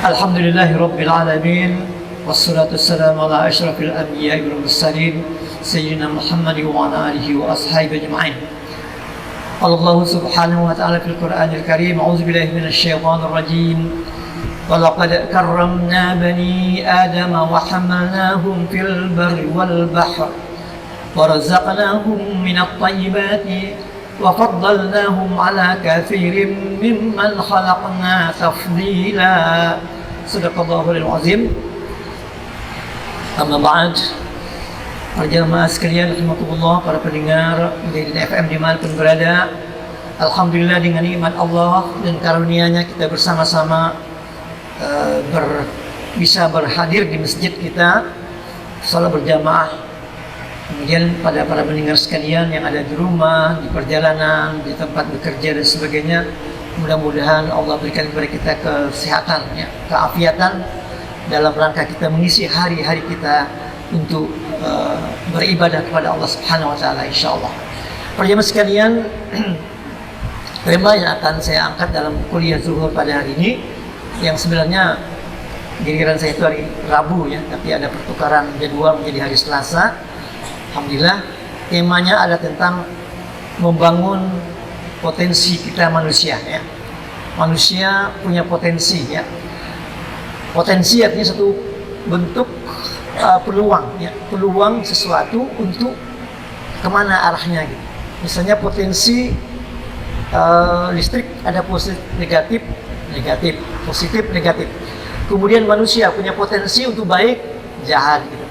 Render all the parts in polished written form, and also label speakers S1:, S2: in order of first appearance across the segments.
S1: Alhamdulillahi Rabbil Alamin. Wassalatu wassalamu ala ashrafil anbiya'i wal mursalin Sayyidina Muhammad wa ala alihi wa ashabihi ajma'in. Allah subhanahu wa ta'ala fil Qur'anil Karim, a'udzu billahi minasy syaithanir rajim. Walaqad karramna bani Adam wa hamalnahum fil barri wal bahr wa razaqnahum minat thayyibati wa faddalnahum ala katsirin mimman khalaqna tafdila. Sadaqallahul azim. Amma ba'd. Para jamaah sekalian rahimakumullah, para pendengar di FM dimanapun berada, alhamdulillah dengan nikmat Allah dan karunia-Nya kita bersama-sama bisa berhadir di masjid kita, salat berjamaah. Kemudian pada para pendengar sekalian yang ada di rumah, di perjalanan, di tempat bekerja dan sebagainya, mudah-mudahan Allah berikan kepada kita kesehatan, keafiatan dalam rangka kita mengisi hari-hari kita untuk beribadah kepada Allah Subhanahu wa taala insyaallah. Para jemaah sekalian, tema yang akan saya angkat dalam kuliah zuhur pada hari ini, yang sebenarnya giliran saya itu hari Rabu tapi ada pertukaran jadwal menjadi hari Selasa. Alhamdulillah, temanya ada tentang membangun potensi kita manusia Manusia punya potensi Potensi artinya satu bentuk peluang peluang sesuatu untuk kemana arahnya gitu. Misalnya potensi listrik ada positif negatif, positif negatif. Kemudian manusia punya potensi untuk baik jahat gitu,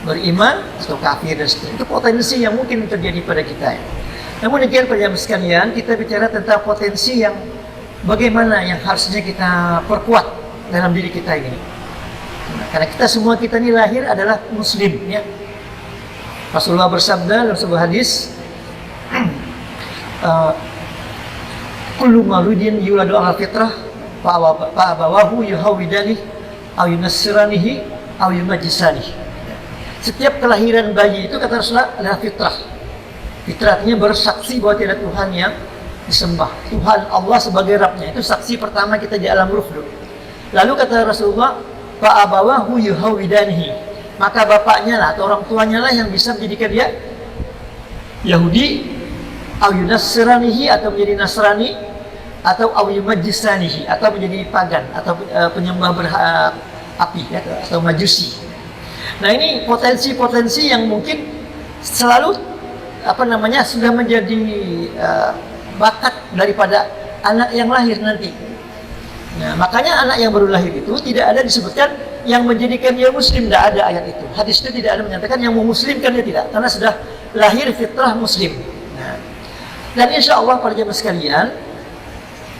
S1: beriman atau kafir dan seterusnya. Itu potensi yang mungkin terjadi pada kita Namun demikian para jemaah sekalian, kita bicara tentang potensi yang bagaimana yang harusnya kita perkuat dalam diri kita ini. Karena kita ini lahir adalah muslim Rasulullah bersabda dalam sebuah hadis, kullu mauludin yuladu ala fitrah fa abawahu yuhawidanihi aw yunassiranihi aw yumajjisanihi. Setiap kelahiran bayi itu kata Rasulullah adalah fitrah. Fitrah artinya bersaksi bahwa tidak Tuhan yang disembah, Tuhan Allah sebagai Rabbnya. Itu saksi pertama kita di alam ruh dulu. Lalu kata Rasulullah, fa abawahu yuhawidanihi, maka bapaknya lah atau orang tuanya lah yang bisa menjadikan dia Yahudi, au yunassiranihi atau menjadi Nasrani, atau au yumajjisanihi atau menjadi pagan atau penyembah api atau majusi. Nah, ini potensi-potensi yang mungkin selalu sudah menjadi bakat daripada anak yang lahir nanti. Nah, makanya anak yang baru lahir itu tidak ada disebutkan yang menjadikan dia muslim, tidak ada ayat itu. Hadis itu tidak ada menyatakan yang memuslimkan dia, tidak, karena sudah lahir fitrah muslim. Nah, dan insya Allah para jemaah sekalian,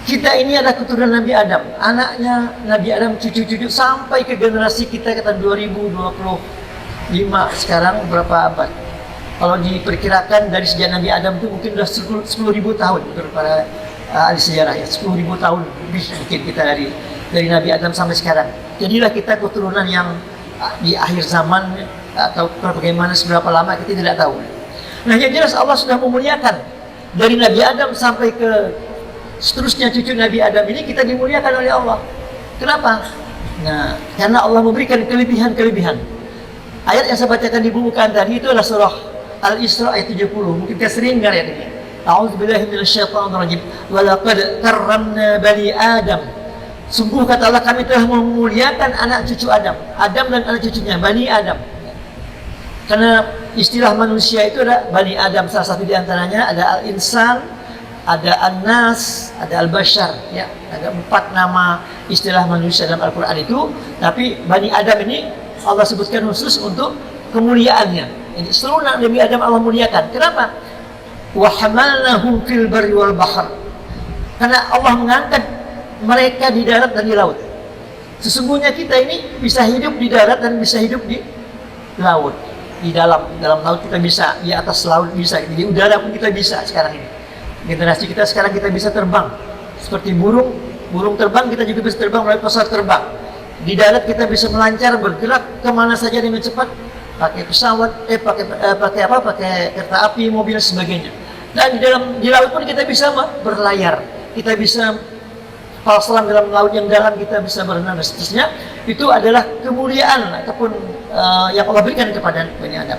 S1: kita ini adalah keturunan Nabi Adam, anaknya Nabi Adam, cucu-cucu sampai ke generasi kita kata 2025 sekarang berapa abad? Kalau diperkirakan dari sejak Nabi Adam itu mungkin sudah 10.000 tahun menurut para ahli sejarah 10.000 tahun lebih mungkin kita dari Nabi Adam sampai sekarang. Jadilah kita keturunan yang di akhir zaman atau bagaimana seberapa lama kita tidak tahu. Nah, yang jelas Allah sudah memuliakan dari Nabi Adam sampai ke seterusnya cucu Nabi Adam ini, kita dimuliakan oleh Allah. Kenapa? Nah, karena Allah memberikan kelebihan-kelebihan. Ayat yang saya bacakan di bukaan tadi itu adalah surah Al-Isra ayat 70. Mungkin kita sering dengar ayat ini. A'udzubillahi minasyaitonir rajim. Wa laqad karramna bani Adam. Sungguh kata Allah, kami telah memuliakan anak cucu Adam. Adam dan anak cucunya, Bani Adam. Karena istilah manusia itu ada Bani Adam, salah satu di antaranya ada Al-Insan, ada An-Nas, ada Al-Bashar Ada 4 nama istilah manusia dalam Al-Quran itu. Tapi Bani Adam ini Allah sebutkan khusus untuk kemuliaannya. Jadi seluruh Nabi Adam Allah muliakan. Kenapa? Wa hamalnahum fil barri wal bahr. Karena Allah mengangkat mereka di darat dan di laut. Sesungguhnya kita ini bisa hidup di darat dan bisa hidup di laut. Di dalam laut kita bisa, di atas laut bisa, di udara pun kita bisa sekarang ini. Generasi kita sekarang kita bisa terbang seperti burung terbang, kita juga bisa terbang melalui pesawat terbang. Di darat kita bisa melancar, bergerak kemana saja dengan cepat, pakai pesawat, pakai kereta api, mobil dan sebagainya. Dan di laut pun kita bisa berlayar, kita bisa kapal selam dalam laut yang dalam kita bisa berenang dan seterusnya. Itu adalah kemuliaan ataupun yang Allah berikan kepada Bani Adam.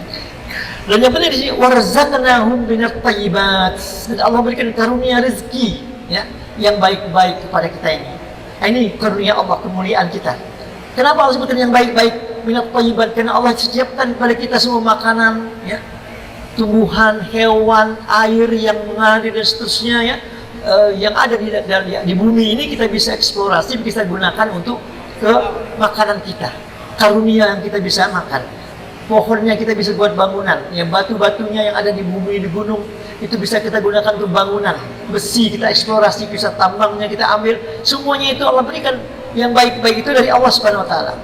S1: Dan yang penting di sini warzaqnahum minat thayyibat, dan Allah berikan karunia rezeki ya yang baik-baik kepada kita ini. Ini karunia Allah, kemuliaan kita. Kenapa Allah sebutkan yang baik-baik minat thayyibat? Karena Allah sediakan kepada kita semua makanan ya, tumbuhan, hewan, air yang mengalir dan seterusnya ya, yang ada di bumi ini kita bisa eksplorasi, bisa gunakan untuk ke makanan kita. Karunia yang kita bisa makan. Pohonnya kita bisa buat bangunan, ya batu-batunya yang ada di bumi, di gunung itu bisa kita gunakan untuk bangunan. Besi kita eksplorasi, bisa tambangnya kita ambil, semuanya itu Allah berikan yang baik-baik itu dari Allah Subhanahu Wa Taala.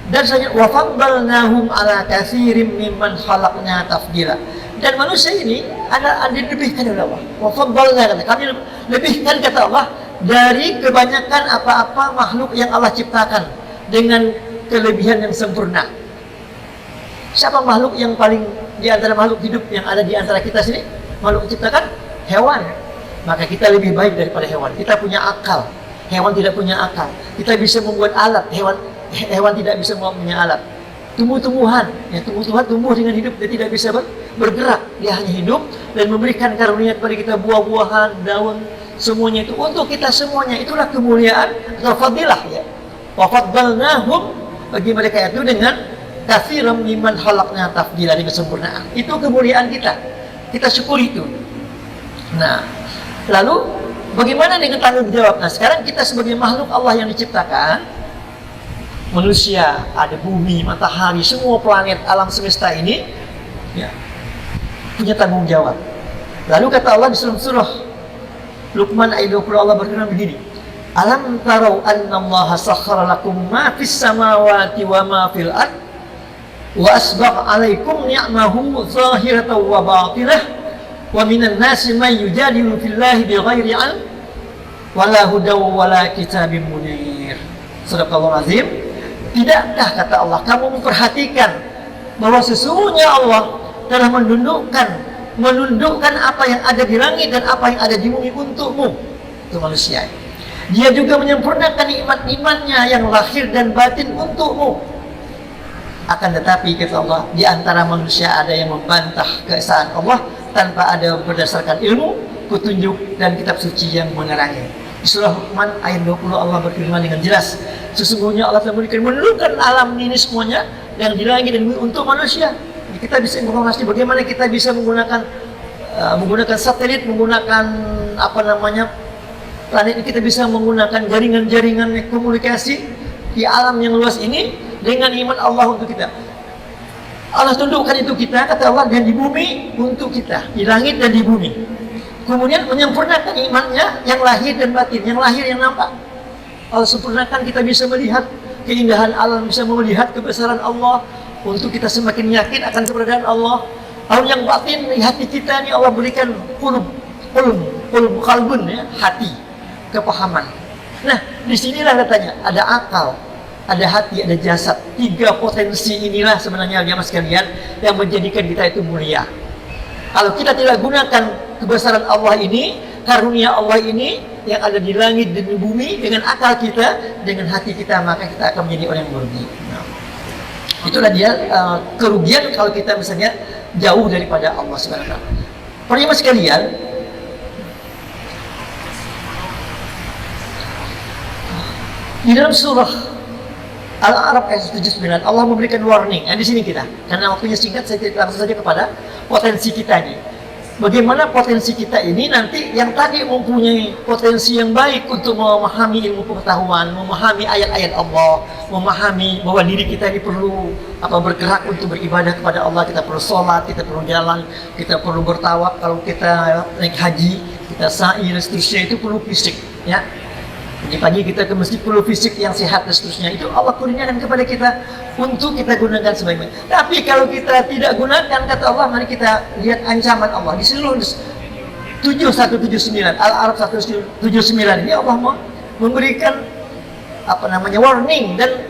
S1: Dan saja wa faddalnahum ala katsirin mimman khalaqna tafdila. Dan manusia ini ada dilebihkan oleh Allah. Wa faddalna, kami lebihkan kata Allah dari kebanyakan apa-apa makhluk yang Allah ciptakan dengan kelebihan yang sempurna. Siapa makhluk yang paling di antara makhluk hidup yang ada di antara kita sini? Makhluk diciptakan hewan. Maka kita lebih baik daripada hewan. Kita punya akal. Hewan tidak punya akal. Kita bisa membuat alat. Hewan tidak bisa punya alat. Tumbuh-tumbuhan, ya tumbuh-tumbuhan tumbuh dengan hidup, dia tidak bisa bergerak. Dia hanya hidup dan memberikan karunia kepada kita buah-buahan, daun, semuanya itu untuk kita semuanya. Itulah kemuliaan atau fadilah ya. Wa faddalnahum, bagi mereka itu dengan katsiran mimman khalaqna tafdila, dengan kesempurnaan. Itu kemuliaan kita. Kita syukuri itu. Nah, lalu bagaimana dengan tanggung jawab? Nah, sekarang kita sebagai makhluk Allah yang diciptakan, manusia, ada bumi, matahari, semua planet alam semesta ini ya, punya tanggung jawab. Lalu kata Allah di surah Luqman ayat 20, Allah berfirman begini, alam tarau anna Allah sakhkhara lakum ma fis samawati wa ma fil ard wa asbagha alaikum ni'amahu zahiratan wa batinah wa minan nasi man yujadilu fillahi bighairi ilm wala hudaw wala kitabim munir. Sadaqallahu azim. Tidakkah kata Allah kamu memperhatikan bahwa sesungguhnya Allah telah menundukkan apa yang ada di langit dan apa yang ada di bumi untukmu, untuk manusia. Dia juga menyempurnakan nikmat-nikmatnya yang lahir dan batin untukmu. Akan tetapi kata Allah, di antara manusia ada yang membantah keesaan Allah tanpa ada berdasarkan ilmu, petunjuk dan kitab suci yang menerangi. Di surah Luqman ayat 20 Allah berfirman dengan jelas, sesungguhnya Allah telah menundukkan alam ini semuanya yang di langit dan bumi untuk manusia. Kita bisa informasi bagaimana kita bisa menggunakan satelit, menggunakan planet ini, kita bisa menggunakan jaringan-jaringan komunikasi di alam yang luas ini dengan iman Allah untuk kita. Allah tundukkan itu kita, kata Allah, dan di bumi untuk kita, di langit dan di bumi. Kemudian menyempurnakan imannya yang lahir dan batin, yang lahir yang nampak. Allah sempurnakan, kita bisa melihat keindahan alam, bisa melihat kebesaran Allah, untuk kita semakin yakin akan keberadaan Allah. Lalu yang batin di hati kita ini Allah berikan qalbun ya, hati, kepahaman. Nah, disinilah katanya ada akal, ada hati, ada jasad. Tiga potensi inilah sebenarnya jamaah sekalian yang menjadikan kita itu mulia. Kalau kita tidak gunakan kebesaran Allah ini, karunia Allah ini yang ada di langit dan di bumi dengan akal kita, dengan hati kita, maka kita akan menjadi orang yang merugi. Nah, itulah dia kerugian kalau kita misalnya jauh daripada Allah Subhanahu wa taala. Para jemaah sekalian, di dalam surah Al-A'raf ayat 79 Allah memberikan warning. Di sini kita, karena waktunya singkat, saya langsung saja kepada potensi kita ini. Bagaimana potensi kita ini nanti yang tadi mempunyai potensi yang baik untuk memahami ilmu pengetahuan, memahami ayat-ayat Allah, memahami bahwa diri kita ini perlu bergerak untuk beribadah kepada Allah, kita perlu sholat, kita perlu jalan, kita perlu bertawaf, kalau kita naik haji, kita sa'i dan seterusnya, itu perlu fisik ya. Pagi kita ke masjid perlu fisik yang sehat dan seterusnya. Itu Allah kurniakan kepada kita untuk kita gunakan sebaik-baik. Tapi kalau kita tidak gunakan, kata Allah, mari kita lihat ancaman Allah di seluruh 7179 Al-A'raf 179 ini Allah mau memberikan warning dan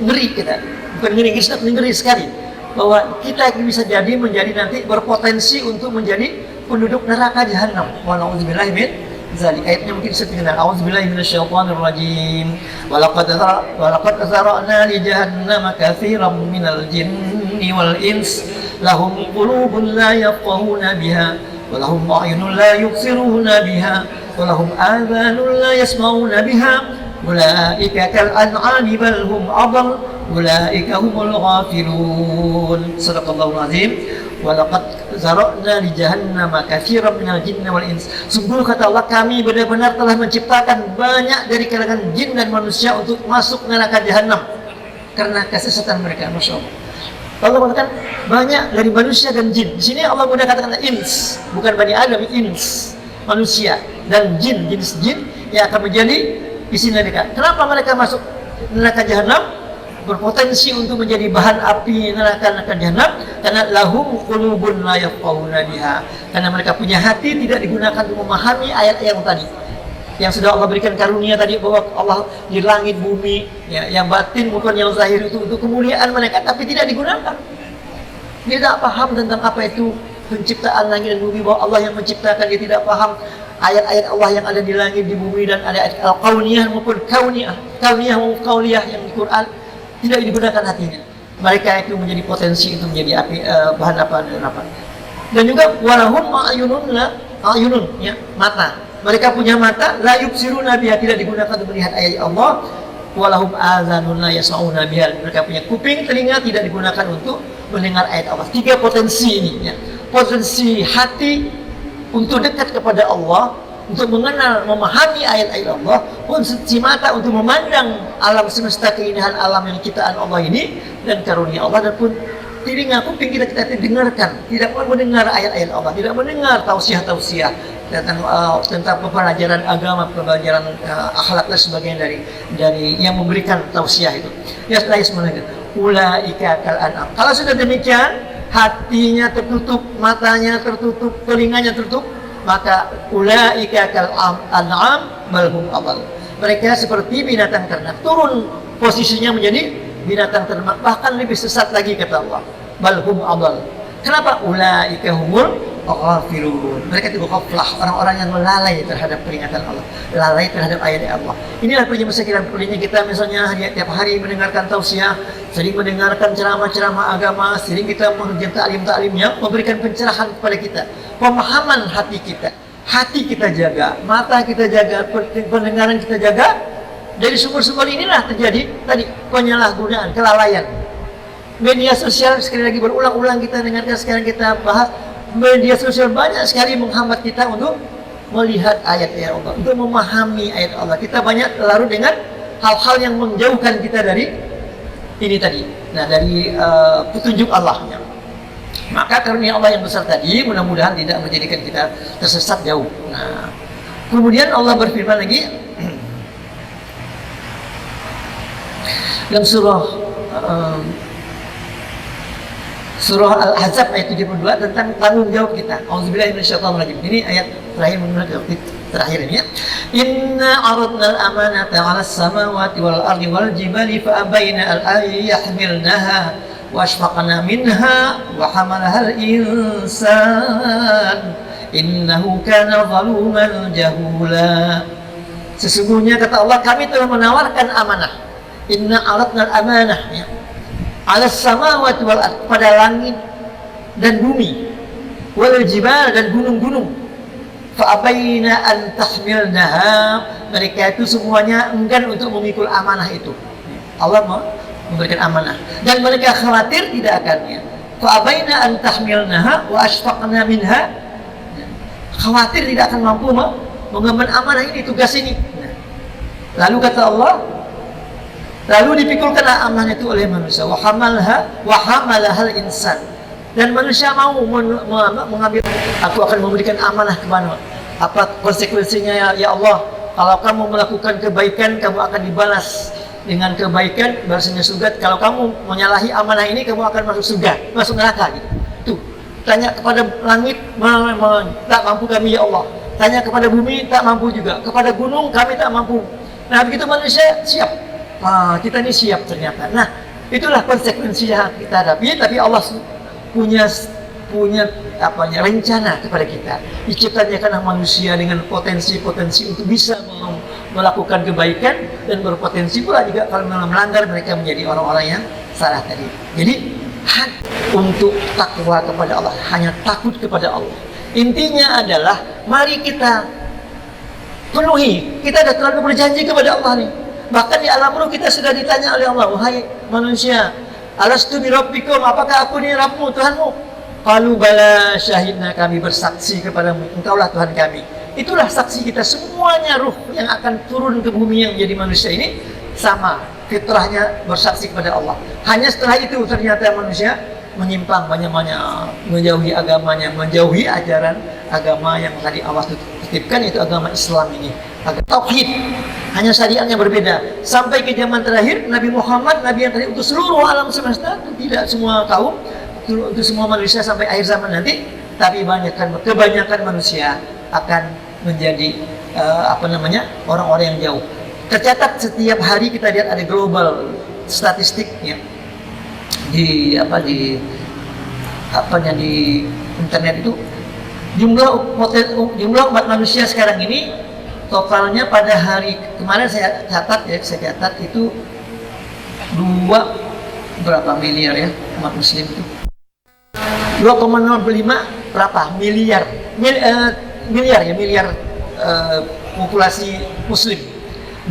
S1: ngeri kita. Bukan ngeri, ngeri sekali bahwa kita bisa menjadi nanti berpotensi untuk menjadi penduduk neraka jahanam. Wa na'udzubillahi min zalik. Ayatnya mungkin setengah. A'udzubillahi minasyaitonirrajim. Walaqad zara'na li jahannama katsiran minal jinni wal ins lahum qulubun la yafqahuna biha wa lahum a'yunun la yubsiruna biha wa lahum adhanun la yasma'una biha ulaika kal an'ami bal hum adall ulaika humul ghafilun. Shadaqallahul azim. Walaqad zara'na li jahannama katsiran minal jinni wal ins. Sungguh kata Allah, kami benar-benar telah menciptakan banyak dari kalangan jin dan manusia untuk masuk neraka jahanam karena kesesatan mereka. Masya Allah. Allah mengatakan banyak dari manusia dan jin. Di sini Allah menggunakan kata ins, bukan Bani Adam, ins, manusia dan jin, jenis jin yang akan menjadi isi neraka. Kenapa mereka masuk neraka jahanam? Berpotensi untuk menjadi bahan api neraka jahanam karena lahum qulubun la yafqahuna biha, karena mereka punya hati tidak digunakan untuk memahami ayat-ayat yang tadi, yang sudah Allah berikan karunia tadi bahwa Allah di langit bumi ya, yang batin bukan yang zahir itu untuk kemuliaan mereka, tapi tidak digunakan. Dia tidak paham tentang apa itu penciptaan langit dan bumi, bahwa Allah yang menciptakan. Dia tidak paham ayat-ayat Allah yang ada di langit, di bumi, dan ada ayat al-kauniyah maupun kauniyah maupun kauliyah yang di Quran. Tidak digunakan hatinya. Mereka itu menjadi potensi untuk menjadi api, bahan apa. Dan juga walahum ayunun ya, mata. Mereka punya mata la yubsiruna biha, tidak digunakan untuk melihat ayat Allah. Walahum azanun la yasma'una biha. Mereka punya kuping, telinga, tidak digunakan untuk mendengar ayat Allah. 3 potensi ini ya. Potensi hati untuk dekat kepada Allah, untuk mengenal, memahami ayat-ayat Allah, pun si mata untuk memandang alam semesta, keindahan alam yang ciptaan Allah ini dan karunia Allah, dan pun telinga, kuping kita dengarkan, tidak mau mendengar ayat-ayat Allah, tidak mendengar tausiah-tausiah tentang pelajaran agama, pelajaran akhlak dan sebagainya dari yang memberikan tausiah itu. Ya setelah semuanya ulaika kal an'am. Kalau sudah demikian, hatinya tertutup, matanya tertutup, telinganya tertutup, maka ulaika kal an'am bal hum adall. Mereka seperti binatang ternak, turun posisinya menjadi binatang ternak, bahkan lebih sesat lagi kata Allah. Bal hum adall. Kenapa? Ulaika humul ghafilun. Mereka itu ghaflah, orang-orang yang lalai terhadap peringatan Allah, lalai terhadap ayat Allah. Inilah permasalahan kita misalnya tiap hari mendengarkan tausiah, sering mendengarkan ceramah-ceramah agama, sering kita mengerjakan taklim yang memberikan pencerahan kepada kita, pemahaman hati kita jaga, mata kita jaga, pendengaran kita jaga. Dari sumber-sumber inilah terjadi tadi penyalahgunaan, kelalaian. Media sosial sekali lagi berulang-ulang kita dengarkan, sekarang kita bahas. Media sosial banyak sekali menghambat kita untuk melihat ayat-ayat Allah, untuk memahami ayat Allah. Kita banyak larut dengan hal-hal yang menjauhkan kita dari ini tadi. Nah, dari petunjuk Allah. Maka karunia Allah yang besar tadi mudah-mudahan tidak menjadikan kita tersesat jauh. Nah, kemudian Allah berfirman lagi dalam surah Al-Ahzab ayat 72 tentang tanggung jawab kita. Auzubillahi minasyaitonirrajim. Ini ayat terakhir terakhir ini ya. Inna aradna al-amanata 'alas samawati wal ardi wal jibali fa abaina an yahmilnaha wa ashfaqna minha wa hamalaha al-insan innahu kana zaluman jahula. Sesungguhnya kata Allah, kami telah menawarkan amanah. Inna aradna al-amanah ya, alas samawati wal ard, pada langit dan bumi, wal jibal, dan gunung-gunung. Fa abaina an tahmilnaha, mereka itu semuanya enggan untuk memikul amanah itu. Allah memberikan amanah dan mereka khawatir tidak akannya. Fa abaina an tahmilnaha wa ashfaqna minha, khawatir tidak akan mampu mengemban amanah ini, tugas ini. Lalu kata Allah, lalu dipikulkanlah amanah itu oleh manusia. Wa hamalahal insan, dan manusia mau mengambil. Aku akan memberikan amanah kepada. Apa konsekuensinya ya Allah? Kalau kamu melakukan kebaikan, kamu akan dibalas dengan kebaikan, bahasanya surga. Kalau kamu menyalahi amanah ini, kamu akan masuk surga, masuk neraka gitu. Tuh, tanya kepada langit, tak mampu kami ya Allah. Tanya kepada bumi, tak mampu juga. Kepada gunung, kami tak mampu. Nah, begitu manusia siap. Kita ini siap ternyata. Nah, itulah konsekuensi yang kita hadapi. Tapi Allah punya punya rencana kepada kita. Diciptakanlah manusia dengan potensi-potensi untuk bisa melakukan kebaikan, dan berpotensi pula juga kalau melanggar mereka menjadi orang-orang yang salah tadi. Jadi untuk takwa kepada Allah, hanya takut kepada Allah. Intinya adalah mari kita penuhi. Kita sudah terlalu berjanji kepada Allah nih. Bahkan di alam ruh kita sudah ditanya oleh Allah, wahai manusia, alastu bi rabbikum, apakah aku ini Rabbmu, Tuhanmu? Qalu bala, syahidna, kami bersaksi kepadamu, engkaulah Tuhan kami. Itulah saksi kita. Semuanya ruh yang akan turun ke bumi yang menjadi manusia ini sama fitrahnya bersaksi kepada Allah. Hanya setelah itu ternyata manusia menyimpang banyak-banyak, menjauhi agamanya, menjauhi ajaran agama yang tadi Allah titipkan, yaitu agama Islam ini, agama tauhid. Hanya syariat yang berbeda. Sampai ke zaman terakhir Nabi Muhammad, Nabi yang tadi untuk seluruh alam semesta, tidak semua kaum, untuk semua manusia sampai akhir zaman nanti. Tapi kebanyakan manusia akan menjadi orang-orang yang jauh. Tercatat setiap hari kita lihat ada global statistik ya, di internet itu, jumlah umat manusia sekarang ini totalnya pada hari kemarin saya catat itu 2 miliar ya umat muslim itu. 2,05 berapa miliar populasi muslim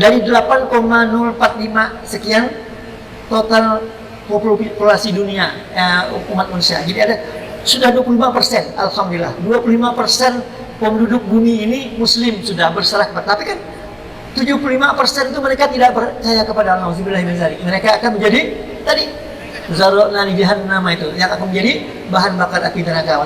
S1: dari 8,045 sekian total populasi dunia umat manusia. Jadi ada sudah 25%, alhamdulillah 25% penduduk bumi ini muslim sudah berserah kepada. Tapi kan 75% itu mereka tidak percaya kepada Allah. Mereka akan menjadi tadi zarokna li jahannam, itu yang akan menjadi bahan bakar api neraka.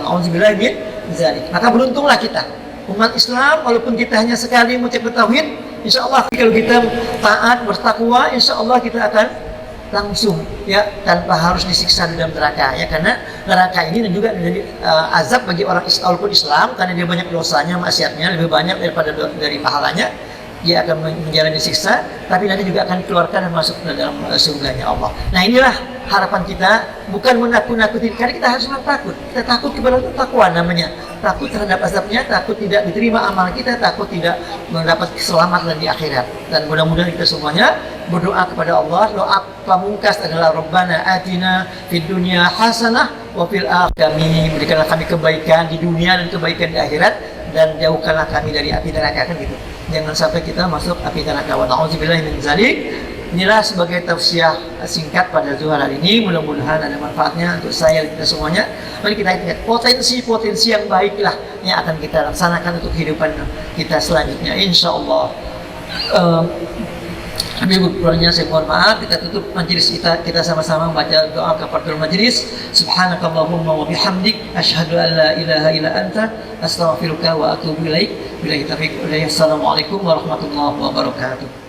S1: Maka beruntunglah kita umat Islam, walaupun kita hanya sekali mengucapkan tauhid, insya Allah kalau kita taat bertakwa, insya Allah kita akan langsung ya tanpa harus disiksa di dalam neraka ya, karena neraka ini juga menjadi azab bagi orang walaupun Islam, karena dia banyak dosanya, maksiatnya lebih banyak daripada dari pahalanya, dia akan menjalani siksa, tapi nanti juga akan dikeluarkan dan masuk ke dalam surganya Allah. Nah inilah harapan kita, bukan menakut-nakuti, karena kita harus takut. Kita takut kepada Allah, takwa namanya. Takut terhadap azabnya, takut tidak diterima amal kita, takut tidak mendapat keselamatan di akhirat. Dan mudah-mudahan kita semuanya berdoa kepada Allah. Doa pamungkas adalah Rabbana atina fid dunya hasanah wa fil akhirati, berikanlah kami kebaikan di dunia dan kebaikan di akhirat, dan jauhkanlah kami dari api neraka, kan gitu. Jangan sampai kita masuk api neraka. Wa na'udzubillahi min dzalik. Inilah sebagai tausiah singkat pada zuhur hari ini. Mudah-mudahan ada manfaatnya untuk saya dan kita semuanya. Mari kita ingat potensi-potensi yang baiklah yang akan kita laksanakan untuk kehidupan kita selanjutnya, insya Allah. Lebih kurangnya saya mohon maaf. Kita tutup majelis kita sama-sama membaca doa kafaratul majelis. Subhanakallahumma wa bihamdik, asyhadu an la ilaha illa anta, astaghfiruka wa atubu ilaik. Billahi taufiq. Assalamualaikum warahmatullahi wabarakatuh.